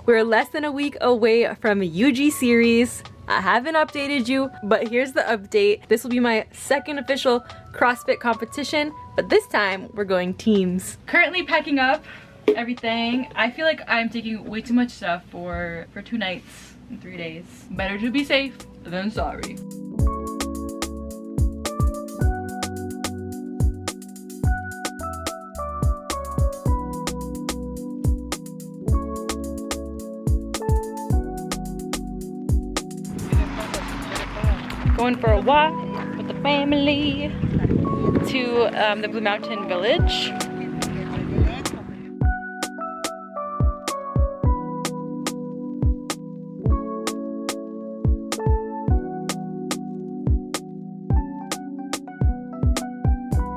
We're less than a week away from UG series. I haven't updated you, but here's the update. This will be my second official CrossFit competition, but this time we're going teams. Currently packing up everything. I feel like I'm taking way too much stuff for 2 nights and 3 days. Better to be safe than sorry. Going for a walk with the family to the Blue Mountain Village.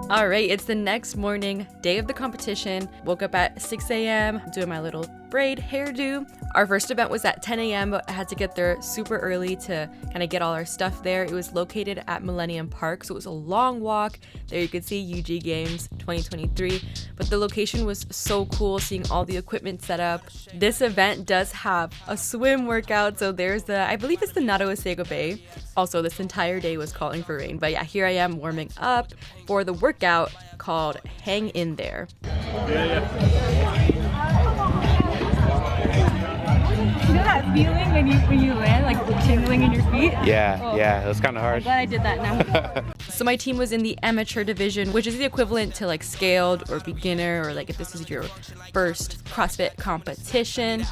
All right, it's the next morning, day of the competition. Woke up at 6 a.m. doing my little braid hairdo. Our first event was at 10 a.m., but I had to get there super early to kind of get all our stuff there. It was located at Millennium Park, so it was a long walk. There you could see UG Games 2023, but the location was so cool, seeing all the equipment set up. This event does have a swim workout, so there's the, I believe it's the Nadoasego Bay. Also, this entire day was calling for rain, but yeah, here I am warming up for the workout called Hang In There. You know that feeling when you land, like the tingling in your feet? Yeah, it was kind of hard. I'm glad I did that now. So my team was in the amateur division, which is the equivalent to like scaled or beginner, or like if this is your first CrossFit competition.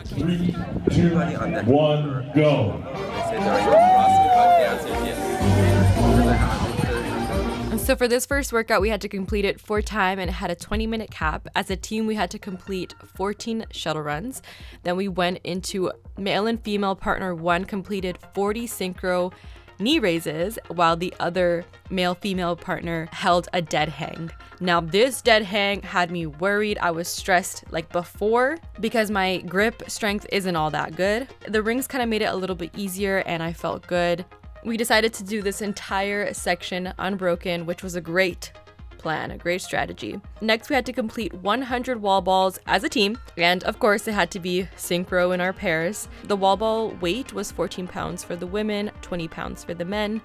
3, 2, 1, go. So for this first workout, we had to complete it 4 times and it had a 20-minute cap. As a team, we had to complete 14 shuttle runs. Then we went into male and female partner 1 completed 40 synchro knee raises, while the other male-female partner held a dead hang. Now this dead hang had me worried. I was stressed like before because my grip strength isn't all that good. The rings kind of made it a little bit easier and I felt good. We decided to do this entire section unbroken, which was a great plan, a great strategy. Next, we had to complete 100 wall balls as a team, and of course it had to be synchro in our pairs. The wall ball weight was 14 pounds for the women, 20 pounds for the men.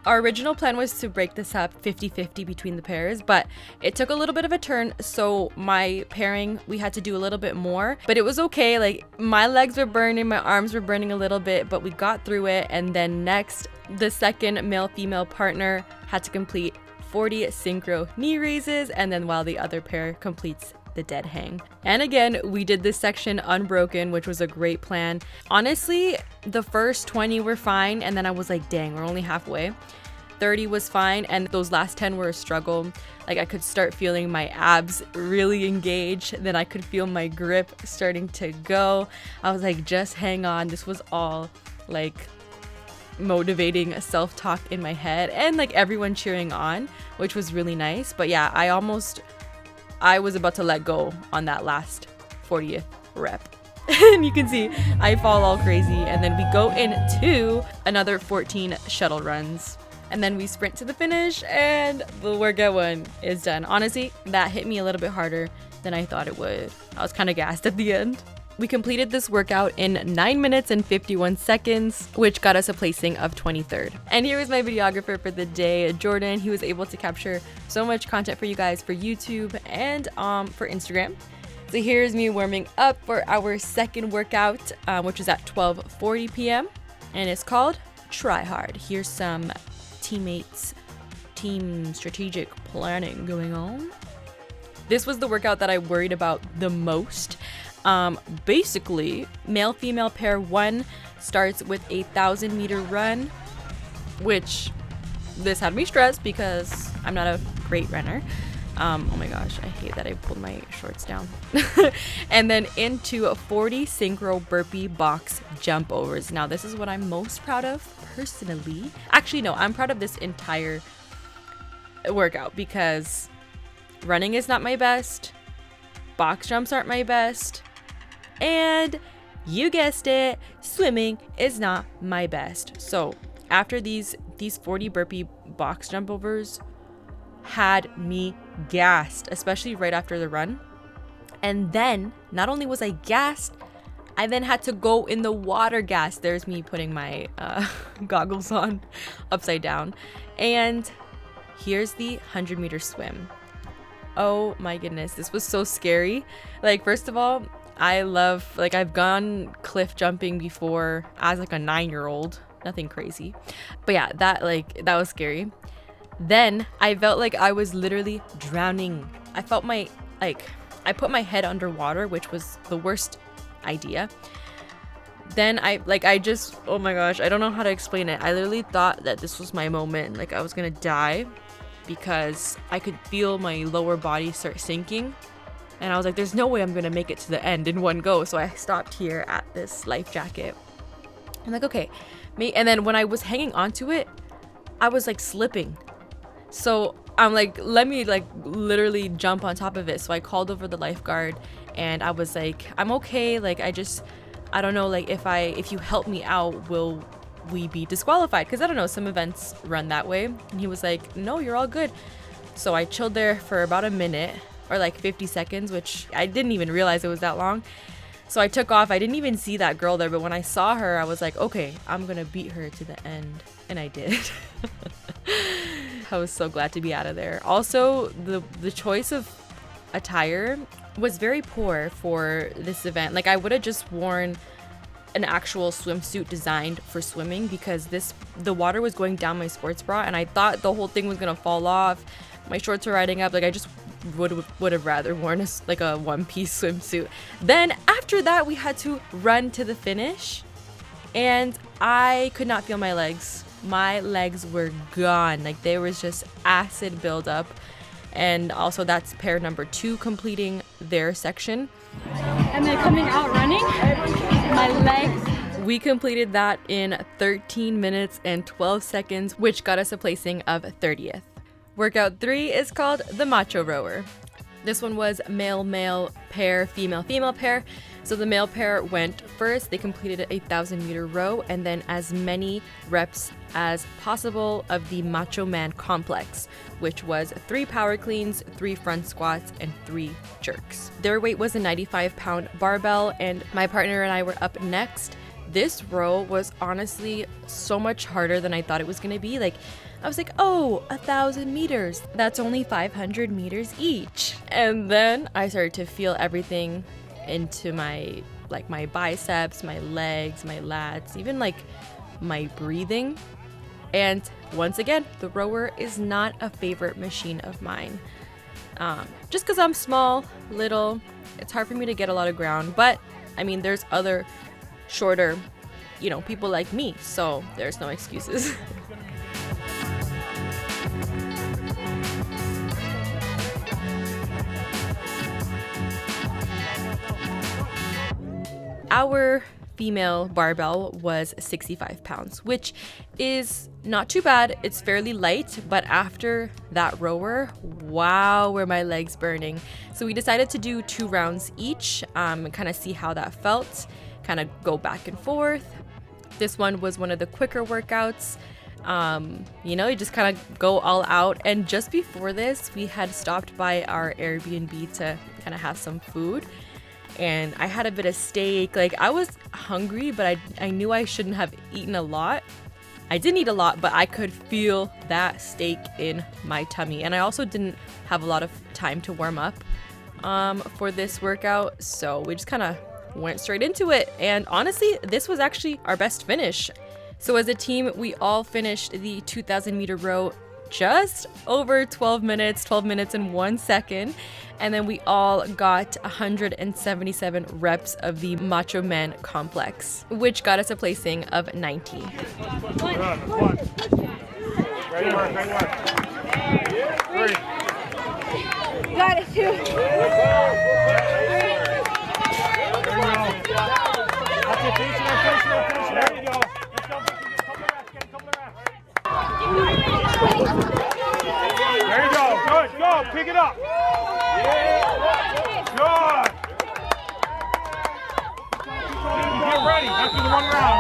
Our original plan was to break this up 50-50 between the pairs, but it took a little bit of a turn, so my pairing, we had to do a little bit more, but it was okay. Like, my legs were burning, my arms were burning a little bit, but we got through it. And then next, the second male-female partner had to complete 40 synchro knee raises, and then while the other pair completes the dead hang. And again, we did this section unbroken, which was a great plan. Honestly, the first 20 were fine, and then I was like, dang, we're only halfway. 30 was fine, and those last 10 were a struggle. Like, I could start feeling my abs really engaged, then I could feel my grip starting to go. I was like, just hang on. This was all like motivating self-talk in my head, and like everyone cheering on, which was really nice. But yeah, I was about to let go on that last 40th rep. And you can see I fall all crazy, and then we go into another 14 shuttle runs, and then we sprint to the finish, and the workout one is done. Honestly, that hit me a little bit harder than I thought it would. I was kind of gassed at the end. We completed this workout in 9 minutes and 51 seconds, which got us a placing of 23rd. And here is my videographer for the day, Jordan. He was able to capture so much content for you guys for YouTube and for Instagram. So here's me warming up for our second workout, which is at 12:40 p.m. and it's called Try Hard. Here's some teammates, team strategic planning going on. This was the workout that I worried about the most. Basically, male-female pair 1 starts with a 1,000-meter run, which this had me stressed because I'm not a great runner. Oh my gosh, I hate that I pulled my shorts down. And then into 40 synchro burpee box jump overs. Now, this is what I'm most proud of personally. Actually, no, I'm proud of this entire workout because running is not my best, box jumps aren't my best, and you guessed it, swimming is not my best. So after these 40 burpee box jump overs, had me gassed, especially right after the run. And then not only was I gassed, I then had to go in the water gas. There's me putting my goggles on upside down. And here's the 100-meter swim. Oh my goodness, this was so scary. Like, first of all, I've gone cliff jumping before as like a 9-year-old. Nothing crazy. But yeah, that was scary. Then I felt like I was literally drowning. I felt I put my head underwater, which was the worst idea. Then oh my gosh, I don't know how to explain it. I literally thought that this was my moment, like I was gonna die, because I could feel my lower body start sinking. And I was like, there's no way I'm gonna make it to the end in one go. So I stopped here at this life jacket. I'm like, okay. And then when I was hanging onto it, I was like slipping. So I'm like, let me like literally jump on top of it. So I called over the lifeguard and I was like, I'm okay. Like, I don't know, like if you help me out, will we be disqualified? Because I don't know, some events run that way. And he was like, no, you're all good. So I chilled there for about a minute or like 50 seconds, which I didn't even realize it was that long. So I took off. I didn't even see that girl there, but when I saw her, I was like, okay, I'm gonna beat her to the end. And I did. I was so glad to be out of there. Also, the choice of attire was very poor for this event. Like, I would have just worn an actual swimsuit designed for swimming, because the water was going down my sports bra and I thought the whole thing was gonna fall off. My shorts were riding up. Like, I just would have rather worn a one-piece swimsuit. Then after that, we had to run to the finish and I could not feel my legs. My legs were gone. Like, there was just acid buildup. And also that's pair number 2 completing their section. And then coming out running, my legs. We completed that in 13 minutes and 12 seconds, which got us a placing of 30th. Workout 3 is called the Macho Rower. This one was male pair, female pair. So the male pair went first. They completed a 1,000-meter row and then as many reps as possible of the Macho Man complex, which was 3 power cleans, 3 front squats, and 3 jerks. Their weight was a 95-pound barbell, and my partner and I were up next. This row was honestly so much harder than I thought it was going to be. Like, I was like, oh, 1,000 meters. That's only 500 meters each. And then I started to feel everything into my biceps, my legs, my lats, even like my breathing. And once again, the rower is not a favorite machine of mine. Just because I'm small, little, it's hard for me to get a lot of ground. But I mean, there's other shorter, people like me. So there's no excuses. Our female barbell was 65 pounds, which is not too bad. It's fairly light, but after that rower, wow, were my legs burning. So we decided to do 2 rounds each, and kind of see how that felt, kind of go back and forth. This one was one of the quicker workouts. You just kind of go all out. And just before this, we had stopped by our Airbnb to kind of have some food. And I had a bit of steak. Like, I was hungry, but I knew I shouldn't have eaten a lot. I didn't eat a lot, but I could feel that steak in my tummy. And I also didn't have a lot of time to warm up for this workout. So we just kind of went straight into it. And honestly, this was actually our best finish. So as a team, we all finished the 2,000-meter row just over 12 minutes and 1 second. And then we all got 177 reps of the Macho Man complex, which got us a placing of 19. Great work. 3. Got it too. There you go. There you go. Good. Go. Pick it up. Good. Get ready after the 1 round.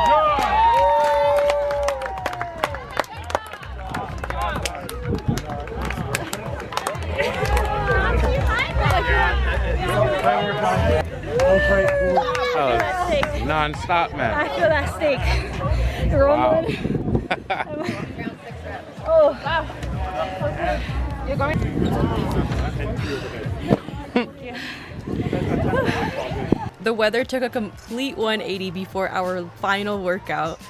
Good. Oh, non-stop, man. I feel that steak rumbling. Oh, wow. You're going. The weather took a complete 180 before our final workout.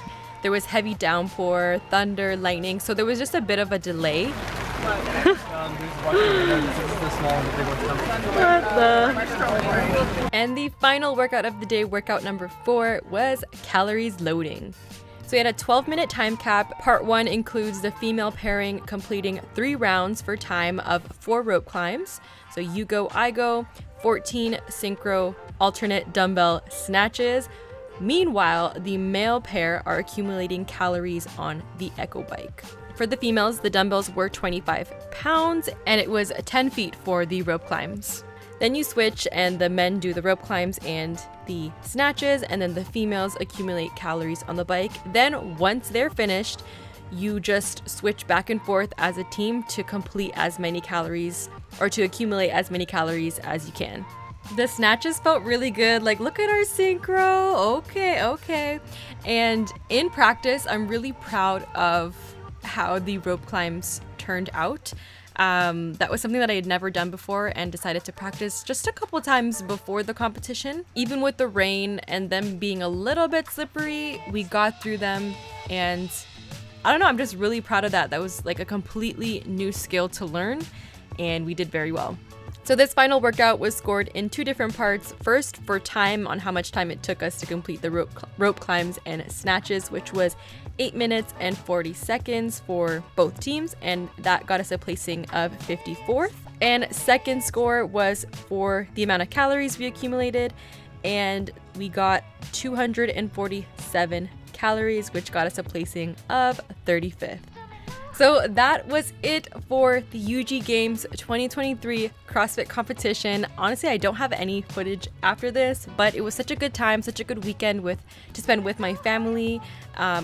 There was heavy downpour, thunder, lightning, so there was just a bit of a delay. And the final workout of the day, workout number 4, was calories loading. So we had a 12-minute time cap. Part 1 includes the female pairing completing 3 rounds for time of 4 rope climbs. So you go, I go, 14 synchro alternate dumbbell snatches. Meanwhile, the male pair are accumulating calories on the Echo bike. For the females, the dumbbells were 25 pounds and it was 10 feet for the rope climbs. Then you switch and the men do the rope climbs and the snatches, and then the females accumulate calories on the bike. Then once they're finished, you just switch back and forth as a team to complete as many calories or to accumulate as many calories as you can. The snatches felt really good. Like, look at our synchro. Okay. And in practice, I'm really proud of how the rope climbs turned out. That was something that I had never done before and decided to practice just a couple times before the competition. Even with the rain and them being a little bit slippery, we got through them, and I don't know, I'm just really proud of that. That was like a completely new skill to learn, and we did very well. So this final workout was scored in 2 different parts. First, for time, on how much time it took us to complete the rope climbs and snatches, which was 8 minutes and 40 seconds for both teams, and that got us a placing of 54th. And second score was for the amount of calories we accumulated, and we got 247 calories, which got us a placing of 35th. So that was it for the UG Games 2023 CrossFit competition. Honestly, I don't have any footage after this, but it was such a good time, such a good weekend to spend with my family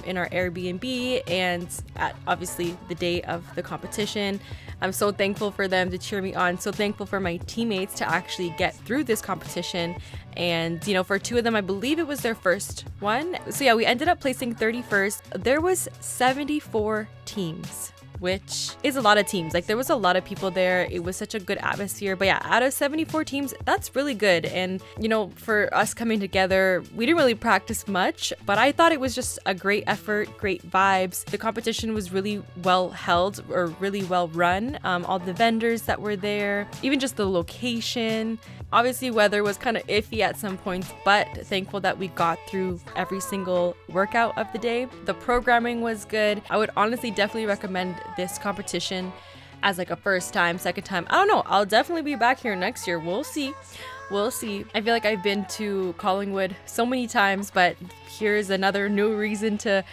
in our Airbnb, and at obviously the day of the competition. I'm so thankful for them to cheer me on, so thankful for my teammates to actually get through this competition. And, you know, for 2 of them, I believe it was their first one. So yeah, we ended up placing 31st. There was 74 teams, which is a lot of teams. Like, there was a lot of people there. It was such a good atmosphere. But yeah, out of 74 teams, that's really good. And, you know, for us coming together, we didn't really practice much, but I thought it was just a great effort, great vibes. The competition was really well held, or really well run. All the vendors that were there, even just the location. Obviously, weather was kind of iffy at some points, but thankful that we got through every single workout of the day. The programming was good. I would honestly definitely recommend this competition as like a first time, second time. I don't know. I'll definitely be back here next year. We'll see. I feel like I've been to Collingwood so many times, but here's another new reason to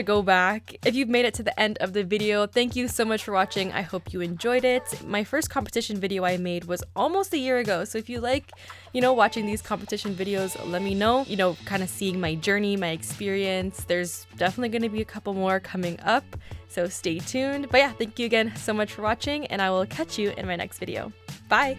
go back. If you've made it to the end of the video, thank you so much for watching. I hope you enjoyed it. My first competition video I made was almost a year ago. So if you like, you know, watching these competition videos, let me know, you know, kind of seeing my journey, my experience. There's definitely going to be a couple more coming up, so stay tuned. But yeah, thank you again so much for watching, and I will catch you in my next video. Bye.